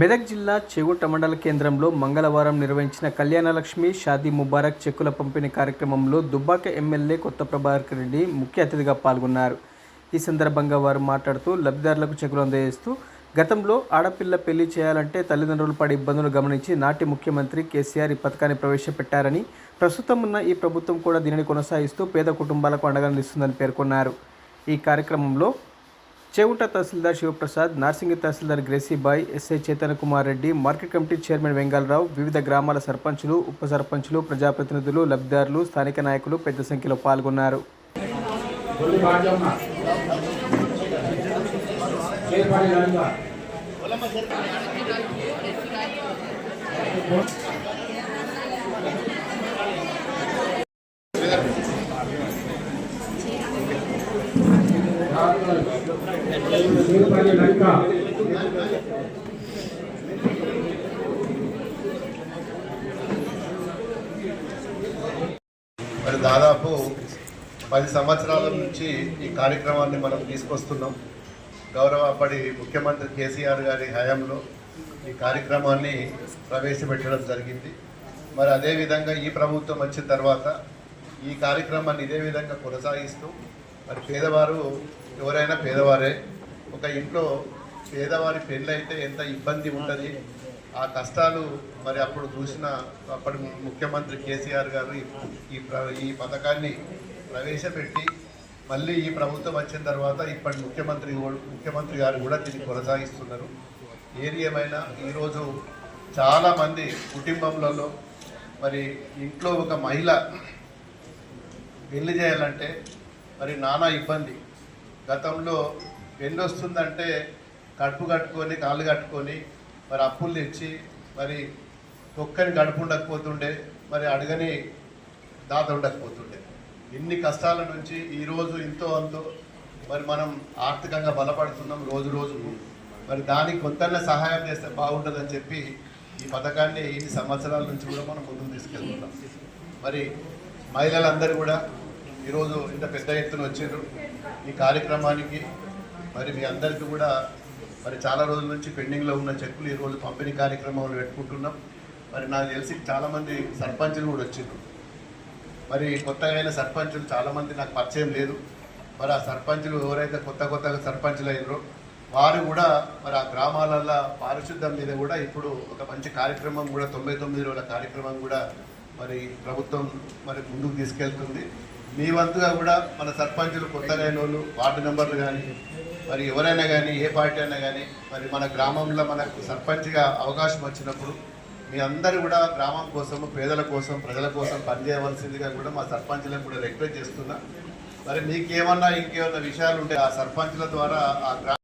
మెదక్ జిల్లా చేగుంట మండల కేంద్రంలో మంగళవారం నిర్వహించిన కళ్యాణలక్ష్మి షాదీ ముబారక్ చెక్కుల పంపిణీ కార్యక్రమంలో దుబ్బాక ఎమ్మెల్యే కొత్త ప్రభాకర్ రెడ్డి ముఖ్య అతిథిగా పాల్గొన్నారు. ఈ సందర్భంగా వారు మాట్లాడుతూ లబ్ధిదారులకు చెక్కులు అందజేస్తూ గతంలో ఆడపిల్ల పెళ్లి చేయాలంటే తల్లిదండ్రులు పడే ఇబ్బందులు గమనించి నాటి ముఖ్యమంత్రి కేసీఆర్ ఈ పథకాన్ని ప్రవేశపెట్టారని, ప్రస్తుతం ఉన్న ఈ ప్రభుత్వం కూడా దీనిని కొనసాగిస్తూ పేద కుటుంబాలకు అండగా నిలుస్తుందని పేర్కొన్నారు. ఈ కార్యక్రమంలో చేగుంట తహసీల్దార్ శివప్రసాద్, నార్సింగి తహసీల్దార్ Gracy Bai, SI Chaitanya Kumar Reddy, market committee chairman Vengalarao, వివిధ గ్రామాల సర్పంచులు, ఉప సర్పంచులు, ప్రజాప్రతినిధులు, లబ్ధిదారులు, స్థానిక నాయకులు పెద్ద సంఖ్యలో పాల్గొన్నారు. మరి దాదాపు 10 సంవత్సరాల నుంచి ఈ కార్యక్రమాన్ని మనం తీసుకొస్తున్నాం. గౌరవపడి ముఖ్యమంత్రి కేసీఆర్ గారి హయాంలో ఈ కార్యక్రమాన్ని ప్రవేశపెట్టడం జరిగింది. మరి అదేవిధంగా ఈ ప్రభుత్వం వచ్చిన తర్వాత ఈ కార్యక్రమాన్ని ఇదే విధంగా కొనసాగిస్తూ మరి పేదవారు ఎవరైనా పేదవారే, ఒక ఇంట్లో పేదవారి పెళ్ళైతే ఎంత ఇబ్బంది ఉంటుంది, ఆ కష్టాలు మరి అప్పుడు చూసిన అప్పటి ముఖ్యమంత్రి కేసీఆర్ గారు ఈ పథకాన్ని ప్రవేశపెట్టి మళ్ళీ ఈ ప్రభుత్వం వచ్చిన తర్వాత ఇప్పటి ముఖ్యమంత్రి గారు కూడా దీన్ని కొనసాగిస్తున్నారు. ఏది ఏమైనా ఈరోజు చాలామంది కుటుంబంలో మరి ఇంట్లో ఒక మహిళ పెళ్లి చేయాలంటే మరి నానా ఇబ్బంది. గతంలో పెళ్ళి వస్తుందంటే కడుపు కట్టుకొని కాళ్ళు కట్టుకొని మరి అప్పులు తెచ్చి మరి ఒక్కని గడుపు ఉండకపోతుండే, మరి అడగని దాత ఉండకపోతుండే. ఇన్ని కష్టాల నుంచి ఈరోజు ఇంతో అంతో మరి మనం ఆర్థికంగా బలపడుతున్నాం రోజు రోజుకు. మరి దానికి కొంత సహాయం చేస్తే బాగుంటుందని చెప్పి ఈ పథకాన్ని ఇన్ని సంవత్సరాల నుంచి కూడా మనం ముందుకు తీసుకెళ్తున్నాం. మరి మహిళలందరూ కూడా ఈరోజు ఇంత పెద్ద ఎత్తున వచ్చారు ఈ కార్యక్రమానికి. మరి మీ అందరికీ కూడా మరి చాలా రోజుల నుంచి పెండింగ్లో ఉన్న చెక్కులు ఈరోజు పంపిణీ కార్యక్రమాలు పెట్టుకుంటున్నాం. మరి నాకు తెలిసి చాలామంది సర్పంచులు కూడా వచ్చారు. మరి కొత్తగా అయిన సర్పంచులు చాలామంది నాకు పరిచయం లేదు. మరి ఆ సర్పంచులు ఎవరైతే కొత్తగా సర్పంచులు అయినారో వారు కూడా మరి ఆ గ్రామాలలో పారిశుద్ధ్యం మీద కూడా ఇప్పుడు ఒక మంచి కార్యక్రమం కూడా 99 రోజుల కార్యక్రమం కూడా మరి ప్రభుత్వం మరి ముందుకు తీసుకెళ్తుంది. మీ వంతుగా కూడా మన సర్పంచులు కొత్తగా అయిన వాళ్ళు, వార్డు మెంబర్లు కానీ మరి ఎవరైనా కానీ ఏ పార్టీ అయినా కానీ మరి మన గ్రామంలో మనకు సర్పంచ్గా అవకాశం వచ్చినప్పుడు మీ అందరూ కూడా గ్రామం కోసము, పేదల కోసం, ప్రజల కోసం పనిచేయవలసిందిగా కూడా మా సర్పంచులకు కూడా రిక్వెస్ట్ చేస్తున్నా. మరి మీకేమన్నా ఇంకేమన్నా విషయాలు ఉంటే ఆ సర్పంచుల ద్వారా ఆ